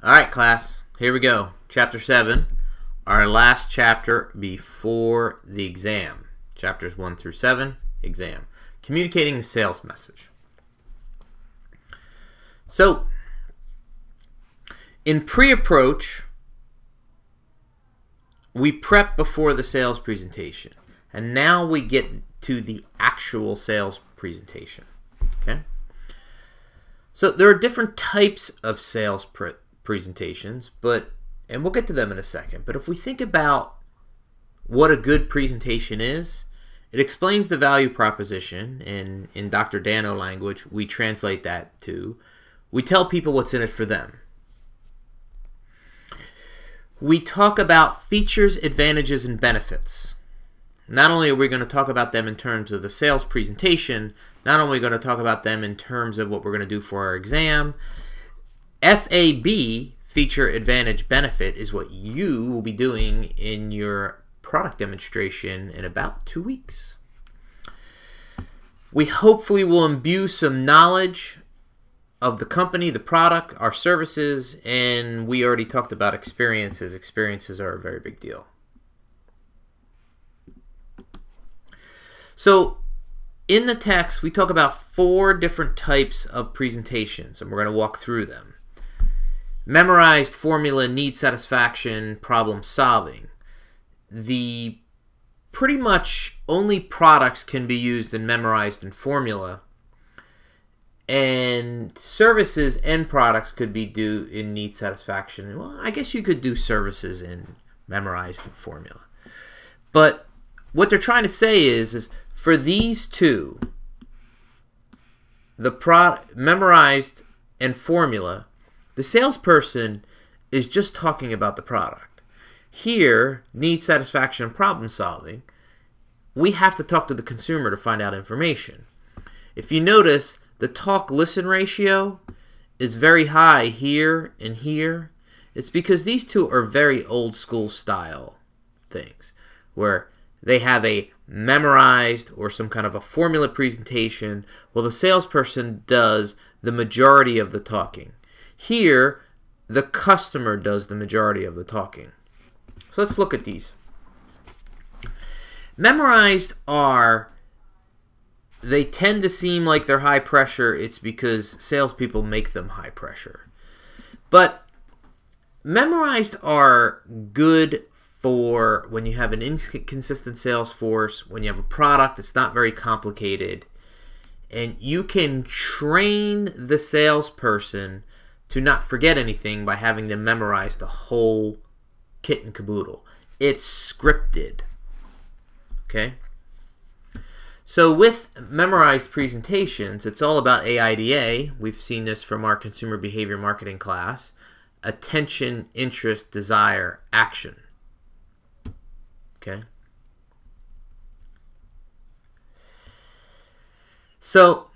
Alright, class, here we go. Chapter 7, our last chapter before the exam. Chapters 1 through 7, exam. Communicating the sales message. So, in pre-approach, we prep before the sales presentation. And now we get to the actual sales presentation. Okay? So, there are different types of sales presentations, and we'll get to them in a second. But if we think about what a good presentation is, it explains the value proposition, and in Dr. Dano language, we translate that to, we tell people what's in it for them. We talk about features, advantages, and benefits. Not only are we going to talk about them in terms of the sales presentation, not only are we going to talk about them in terms of what we're going to do for our exam, FAB, feature, advantage, benefit, is what you will be doing in your product demonstration in about 2 weeks. We hopefully will imbue some knowledge of the company, the product, our services, and we already talked about experiences. Experiences are a very big deal. So, in the text, we talk about 4 different types of presentations, and we're going to walk through them. Memorized, formula, need satisfaction, problem solving. The pretty much only products can be used in memorized and formula, and services and products could be due in need satisfaction. Well, I guess you could do services in memorized and formula. But what they're trying to say is for these two, the memorized and formula, the salesperson is just talking about the product. Here, need satisfaction and problem solving, we have to talk to the consumer to find out information. If you notice, the talk-listen ratio is very high here and here. It's because these two are very old school style things, where they have a memorized or some kind of a formula presentation, while the salesperson does the majority of the talking. Here, the customer does the majority of the talking. So let's look at these. Memorized they tend to seem like they're high pressure. It's because salespeople make them high pressure. But memorized are good for when you have an inconsistent sales force, when you have a product that's not very complicated, and you can train the salesperson to not forget anything by having them memorize the whole kit and caboodle. It's scripted. Okay? So with memorized presentations, it's all about AIDA. We've seen this from our consumer behavior marketing class. Attention, interest, desire, action. Okay? So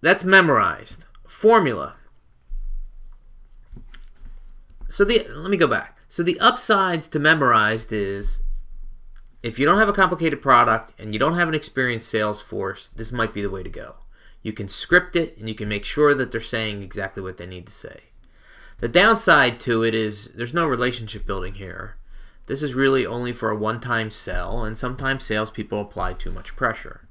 that's memorized. Formula. So let me go back. So the upsides to memorized is if you don't have a complicated product and you don't have an experienced sales force, this might be the way to go. You can script it and you can make sure that they're saying exactly what they need to say. The downside to it is there's no relationship building here. This is really only for a one-time sell, and sometimes salespeople apply too much pressure.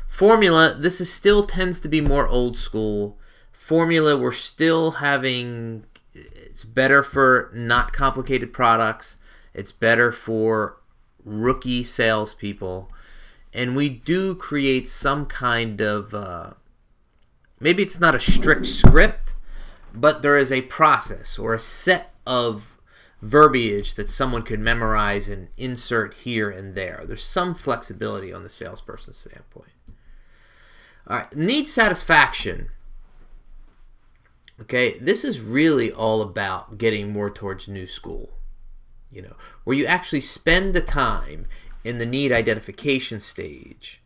Formula, this is still tends to be more old school. Formula, we're still having, it's better for not complicated products. It's better for rookie salespeople. And we do create some kind of, maybe it's not a strict script, but there is a process or a set of verbiage that someone could memorize and insert here and there. There's some flexibility on the salesperson's standpoint. All right, need satisfaction. Okay, this is really all about getting more towards new school, where you actually spend the time in the need identification stage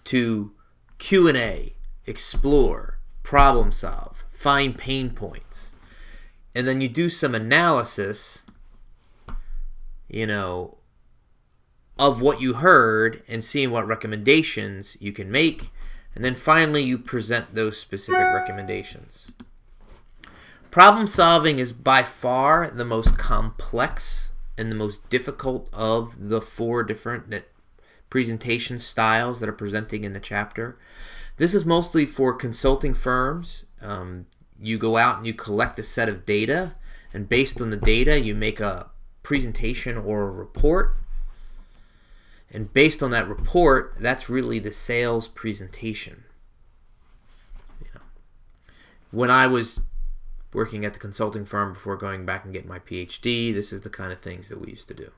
to Q&A, explore, problem solve, find pain points, and then you do some analysis, of what you heard and seeing what recommendations you can make, and then finally you present those specific recommendations. Problem solving is by far the most complex and the most difficult of the 4 different presentation styles that are presenting in the chapter. This is mostly for consulting firms. You go out and you collect a set of data, and based on the data you make a presentation or a report, and based on that report, that's really the sales presentation. When I was working at the consulting firm before going back and getting my PhD, this is the kind of things that we used to do.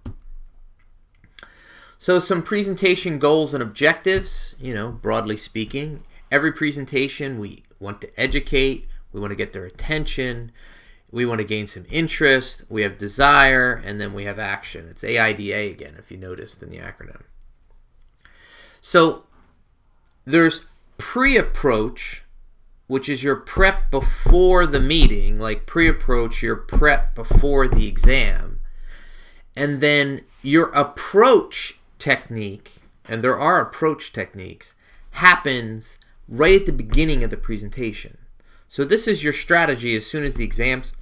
So some presentation goals and objectives, broadly speaking. Every presentation we want to educate, we want to get their attention, we want to gain some interest, we have desire, and then we have action. It's AIDA again, if you noticed in the acronym. So there's pre-approach, which is your prep before the meeting, like pre-approach, your prep before the exam. And then your approach technique, and there are approach techniques, happens right at the beginning of the presentation. So this is your strategy as soon as the exam's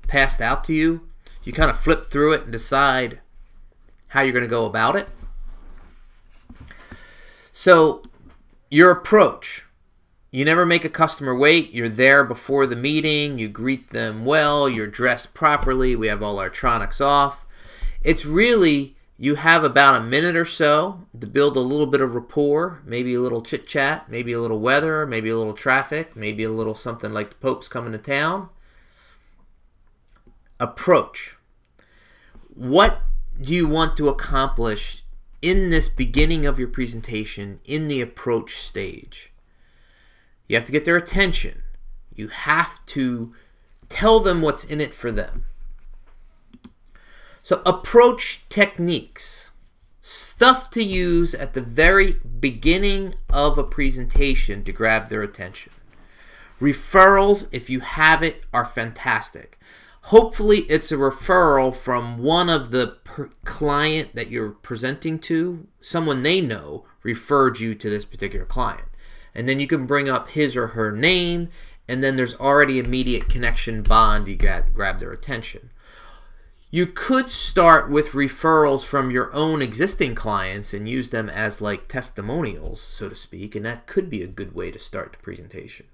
passed out to you. You kind of flip through it and decide how you're going to go about it. So your approach. You never make a customer wait. You're there before the meeting. You greet them well. You're dressed properly. We have all our electronics off. It's really, you have about a minute or so to build a little bit of rapport, maybe a little chit-chat, maybe a little weather, maybe a little traffic, maybe a little something like the Pope's coming to town. Approach. What do you want to accomplish in this beginning of your presentation, in the approach stage? You have to get their attention. You have to tell them what's in it for them. So approach techniques. Stuff to use at the very beginning of a presentation to grab their attention. Referrals, if you have it, are fantastic. Hopefully it's a referral from one of the client that you're presenting to. Someone they know referred you to this particular client. And then you can bring up his or her name, and then there's already immediate connection bond. You grab their attention. You could start with referrals from your own existing clients and use them as like testimonials, so to speak, and that could be a good way to start the presentation.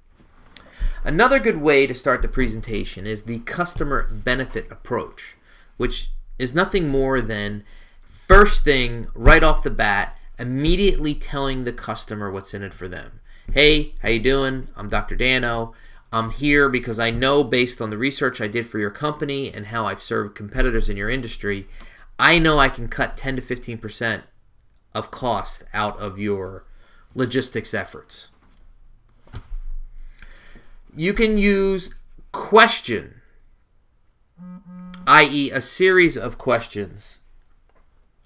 Another good way to start the presentation is the customer benefit approach, which is nothing more than first thing right off the bat, immediately telling the customer what's in it for them. Hey, how you doing? I'm Dr. Dano. I'm here because I know, based on the research I did for your company and how I've served competitors in your industry, I know I can cut 10 to 15% of cost out of your logistics efforts. You can use question, i.e. a series of questions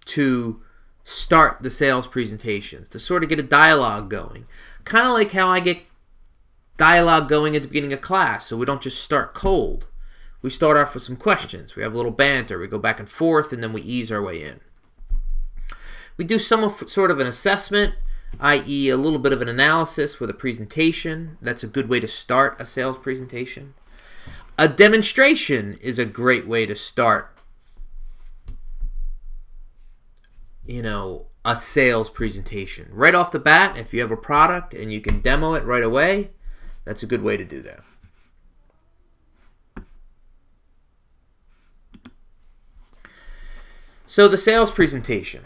to start the sales presentations, to sort of get a dialogue going. Kind of like how I get dialogue going at the beginning of class, so we don't just start cold. We start off with some questions. We have a little banter. We go back and forth, and then we ease our way in. We do sort of an assessment, i.e. a little bit of an analysis with a presentation. That's a good way to start a sales presentation. A demonstration is a great way to start, a sales presentation. Right off the bat, if you have a product and you can demo it right away, that's a good way to do that. So the sales presentation.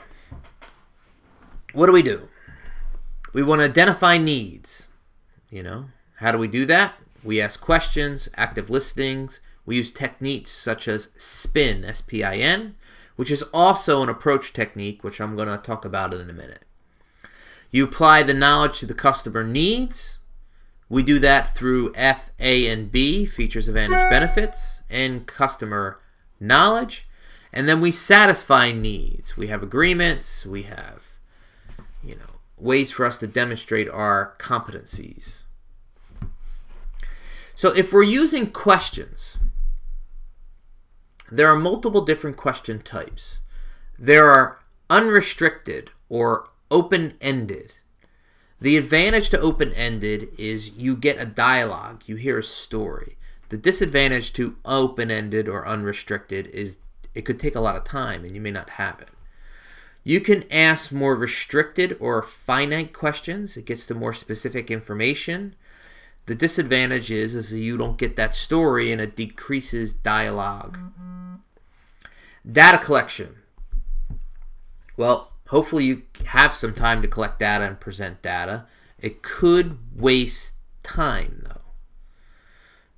What do? We want to identify needs. How do we do that? We ask questions, active listings. We use techniques such as SPIN, S-P-I-N, which is also an approach technique, which I'm going to talk about in a minute. You apply the knowledge to the customer needs. We do that through F, A, and B, features, advantage, benefits, and customer knowledge. And then we satisfy needs. We have agreements. We have, ways for us to demonstrate our competencies. So if we're using questions, there are multiple different question types. There are unrestricted or open-ended. The advantage to open-ended is you get a dialogue, you hear a story. The disadvantage to open-ended or unrestricted is it could take a lot of time and you may not have it. You can ask more restricted or finite questions. It gets to more specific information. The disadvantage is that you don't get that story and it decreases dialogue. Data collection. Well, hopefully you have some time to collect data and present data. It could waste time, though.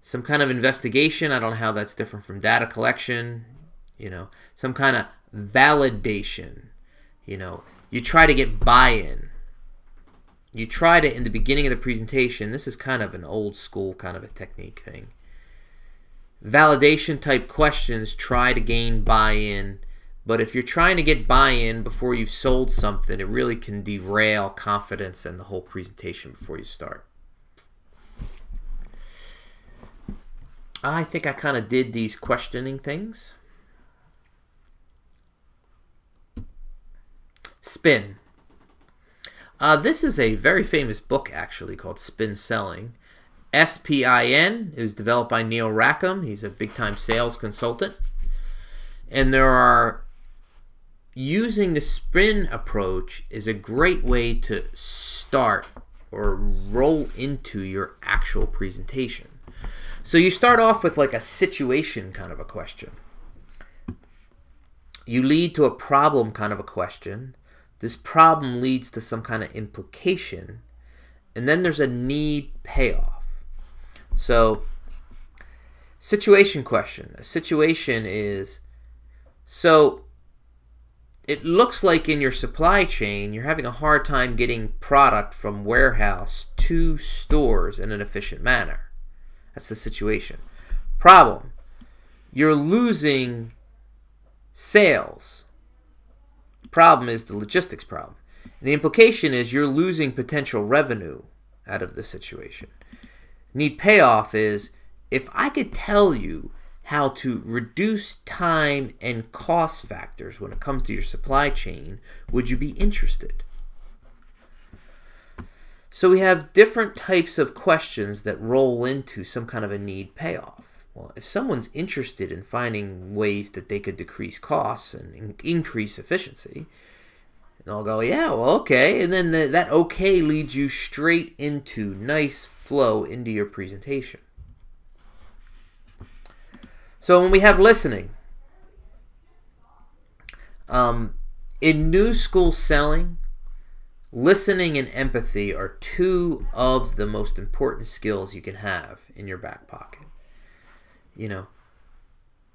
Some kind of investigation, I don't know how that's different from data collection. You know, some kind of validation. You know, you try to get buy-in. You try to, in the beginning of the presentation, this is kind of an old school kind of a technique thing. Validation type questions try to gain buy-in, but if you're trying to get buy-in before you've sold something, it really can derail confidence in the whole presentation before you start. I think I kind of did these questioning things. Spin. This is a very famous book, actually, called Spin Selling. S-P-I-N. It was developed by Neil Rackham. He's a big-time sales consultant. And using the spin approach is a great way to start or roll into your actual presentation. So you start off with like a situation kind of a question. You lead to a problem kind of a question. This problem leads to some kind of implication, and then there's a need payoff. So, situation question. A situation is, so it looks like in your supply chain you're having a hard time getting product from warehouse to stores in an efficient manner. That's the situation. Problem. You're losing sales. Problem is the logistics problem. And the implication is you're losing potential revenue out of the situation. Need payoff is, if I could tell you how to reduce time and cost factors when it comes to your supply chain, would you be interested? So we have different types of questions that roll into some kind of a need payoff. Well, if someone's interested in finding ways that they could decrease costs and increase efficiency, they'll go, yeah, well, okay. And then that okay leads you straight into nice flow into your presentation. So when we have listening, in new school selling, listening and empathy are two of the most important skills you can have in your back pocket. You know,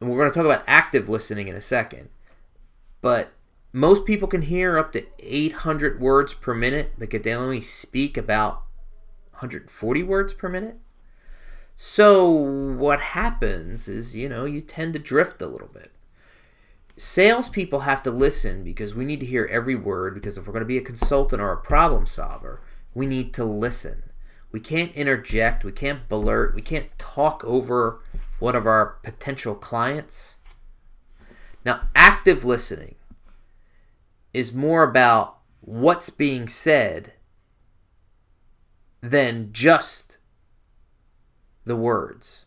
and we're going to talk about active listening in a second, but most people can hear up to 800 words per minute, but they only speak about 140 words per minute. So what happens is, you know, you tend to drift a little bit. Salespeople have to listen because we need to hear every word, because if we're going to be a consultant or a problem solver, we need to listen. We can't interject, we can't blurt, we can't talk over one of our potential clients. Now, active listening is more about what's being said than just the words.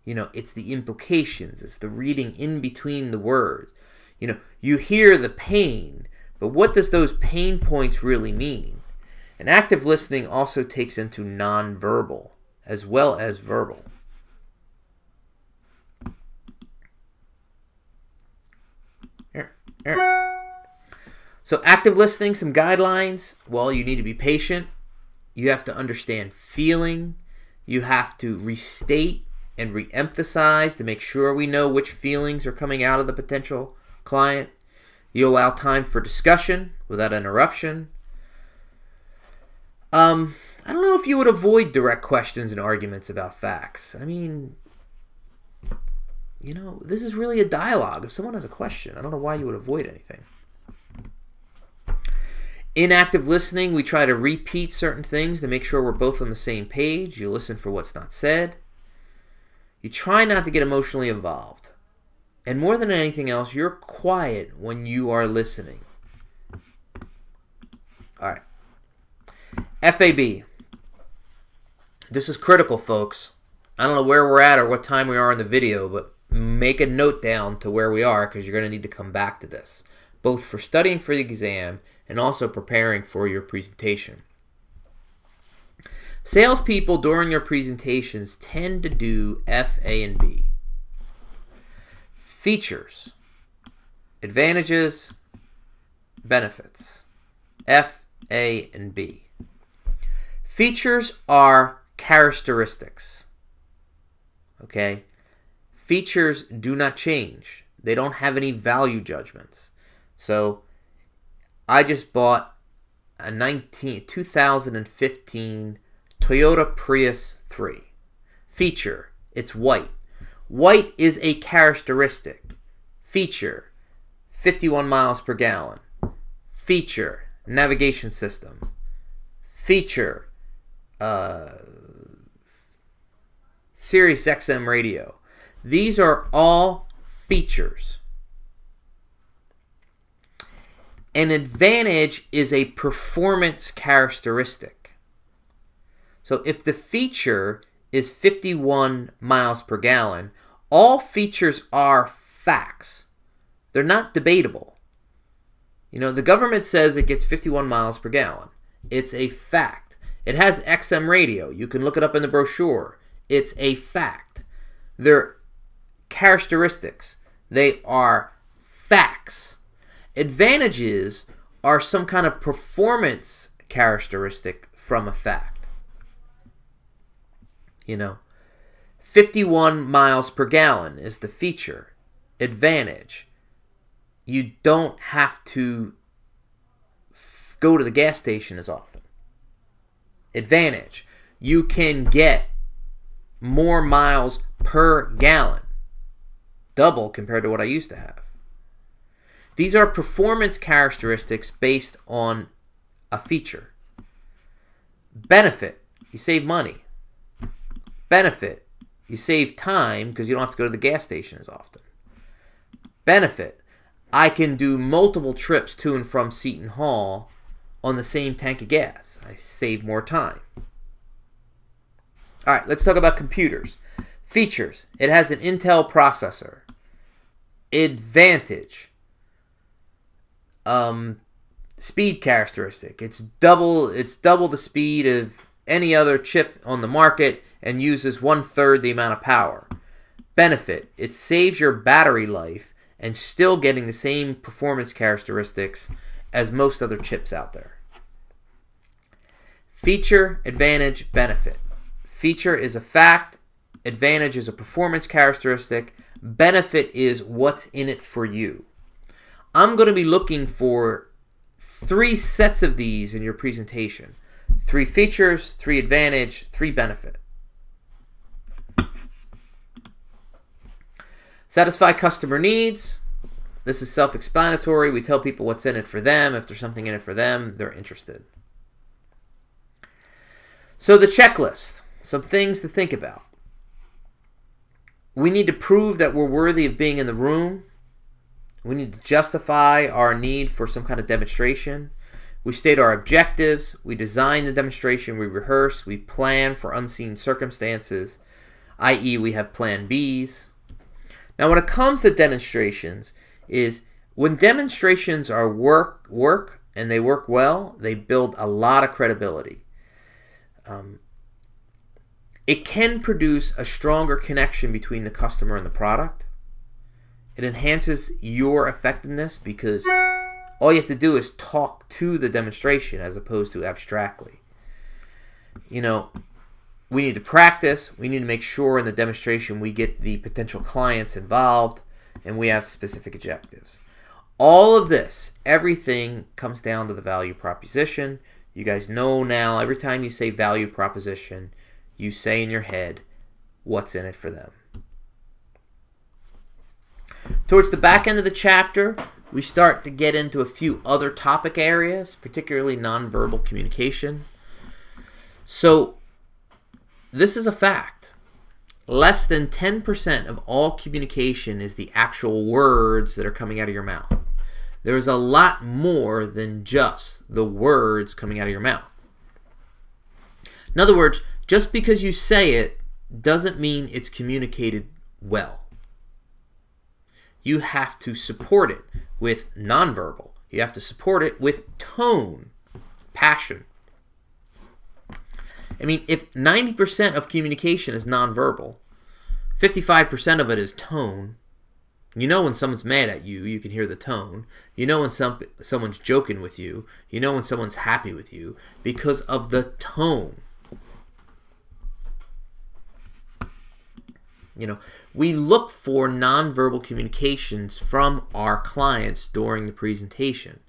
You know, it's the implications, it's the reading in between the words. You know, you hear the pain, but what does those pain points really mean? And active listening also takes into nonverbal as well as verbal. So active listening, some guidelines. Well, you need to be patient. You have to understand feeling. You have to restate and re-emphasize to make sure we know which feelings are coming out of the potential client. You allow time for discussion without interruption. I don't know if you would avoid direct questions and arguments about facts. I mean, you know, this is really a dialogue. If someone has a question, I don't know why you would avoid anything. In active listening, we try to repeat certain things to make sure we're both on the same page. You listen for what's not said. You try not to get emotionally involved. And more than anything else, you're quiet when you are listening. All right. FAB. This is critical, folks. I don't know where we're at or what time we are in the video, but make a note down to where we are because you're going to need to come back to this, both for studying for the exam and also preparing for your presentation. Salespeople during their presentations tend to do F, A, and B. Features, advantages, benefits. F, A, and B. Features are characteristics. Okay? Features do not change. They don't have any value judgments. So, I just bought a 2015 Toyota Prius 3. Feature, it's white. White is a characteristic. Feature, 51 miles per gallon. Feature, navigation system. Feature, Sirius XM radio. These are all features. An advantage is a performance characteristic. So if the feature is 51 miles per gallon, all features are facts. They're not debatable. You know, the government says it gets 51 miles per gallon. It's a fact. It has XM radio. You can look it up in the brochure. It's a fact. They're characteristics. They are facts. Advantages are some kind of performance characteristic from a fact. You know, 51 miles per gallon is the feature. Advantage, you don't have to go to the gas station as often. Advantage, you can get more miles per gallon, double compared to what I used to have. These are performance characteristics based on a feature. Benefit, you save money. Benefit, you save time because you don't have to go to the gas station as often. Benefit, I can do multiple trips to and from Seton Hall on the same tank of gas. I save more time. All right, let's talk about computers. Features, it has an Intel processor. Advantage, speed characteristic. It's double the speed of any other chip on the market and uses 1/3 the amount of power. Benefit, it saves your battery life and still getting the same performance characteristics as most other chips out there. Feature, advantage, benefit. Feature is a fact. Advantage is a performance characteristic. Benefit is what's in it for you. I'm going to be looking for 3 sets of these in your presentation. 3 features, 3 advantage, 3 benefit. Satisfy customer needs. This is self-explanatory. We tell people what's in it for them. If there's something in it for them, they're interested. So the checklist, some things to think about. We need to prove that we're worthy of being in the room. We need to justify our need for some kind of demonstration. We state our objectives. We design the demonstration. We rehearse. We plan for unseen circumstances, i.e. we have plan Bs. Now when it comes to demonstrations, is when demonstrations are work and they work well, they build a lot of credibility. It can produce a stronger connection between the customer and the product. It enhances your effectiveness because all you have to do is talk to the demonstration as opposed to abstractly. You know, we need to practice. We need to make sure in the demonstration we get the potential clients involved and we have specific objectives. All of this, everything comes down to the value proposition. You guys know now, every time you say value proposition, you say in your head, what's in it for them? Towards the back end of the chapter, we start to get into a few other topic areas, particularly nonverbal communication. So, this is a fact. Less than 10% of all communication is the actual words that are coming out of your mouth. There's a lot more than just the words coming out of your mouth. In other words, just because you say it doesn't mean it's communicated well. You have to support it with nonverbal. You have to support it with tone, passion. I mean, if 90% of communication is nonverbal, 55% of it is tone. You know when someone's mad at you, you can hear the tone. You know when someone's joking with you. You know when someone's happy with you because of the tone. You know, we look for nonverbal communications from our clients during the presentation.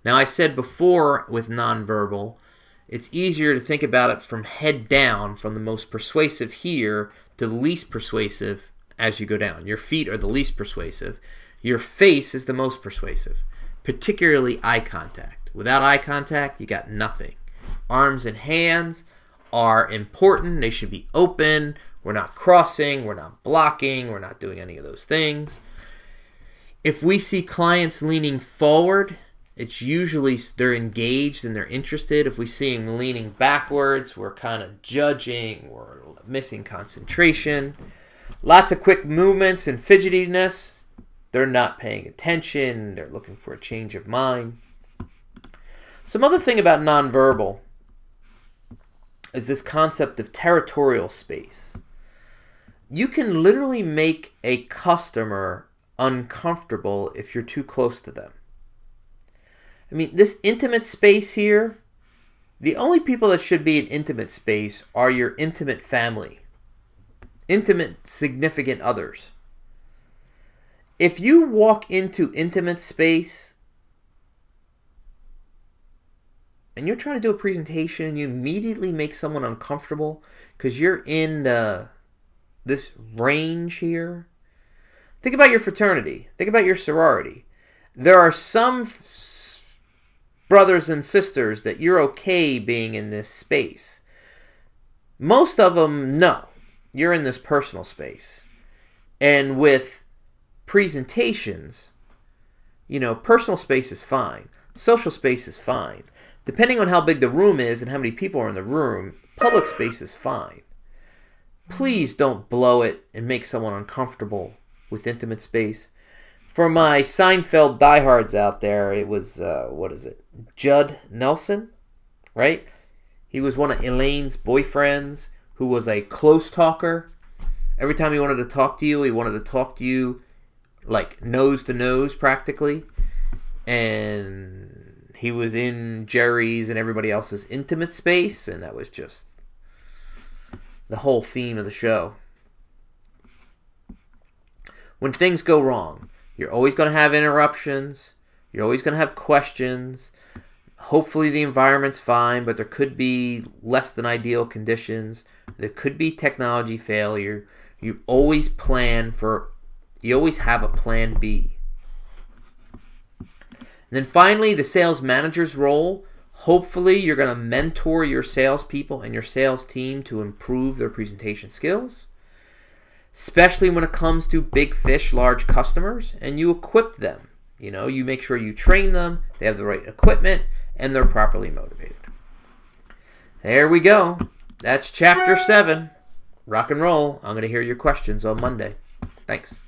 Now, I said before with nonverbal, it's easier to think about it from head down, from the most persuasive here to the least persuasive as you go down. Your feet are the least persuasive. Your face is the most persuasive, particularly eye contact. Without eye contact, you got nothing. Arms and hands are important. They should be open. We're not crossing. We're not blocking. We're not doing any of those things. If we see clients leaning forward, it's usually they're engaged and they're interested. If we see them leaning backwards, we're kind of judging. We're missing concentration. Lots of quick movements and fidgetiness. They're not paying attention. They're looking for a change of mind. Some other thing about nonverbal is this concept of territorial space. You can literally make a customer uncomfortable if you're too close to them. I mean, this intimate space here, the only people that should be in intimate space are your intimate family, intimate significant others. If you walk into intimate space and you're trying to do a presentation and you immediately make someone uncomfortable because you're in this range here, think about your fraternity. Think about your sorority. There are some brothers and sisters that you're okay being in this space. Most of them, no. You're in this personal space. And with presentations, you know, personal space is fine. Social space is fine. Depending on how big the room is and how many people are in the room, public space is fine. Please don't blow it and make someone uncomfortable with intimate space. For my Seinfeld diehards out there, it was, Judd Nelson, right? He was one of Elaine's boyfriends who was a close talker. Every time he wanted to talk to you, he wanted to talk to you like nose to nose practically. And he was in Jerry's and everybody else's intimate space, and that was just the whole theme of the show. When things go wrong, you're always going to have interruptions. You're always going to have questions. Hopefully the environment's fine, but there could be less than ideal conditions. There could be technology failure. You always have a plan B. And then finally, the sales manager's role. Hopefully you're going to mentor your salespeople and your sales team to improve their presentation skills, especially when it comes to big fish, large customers, and you equip them. You know, you make sure you train them, they have the right equipment, and they're properly motivated. There we go. That's Chapter 7. Rock and roll. I'm going to hear your questions on Monday. Thanks.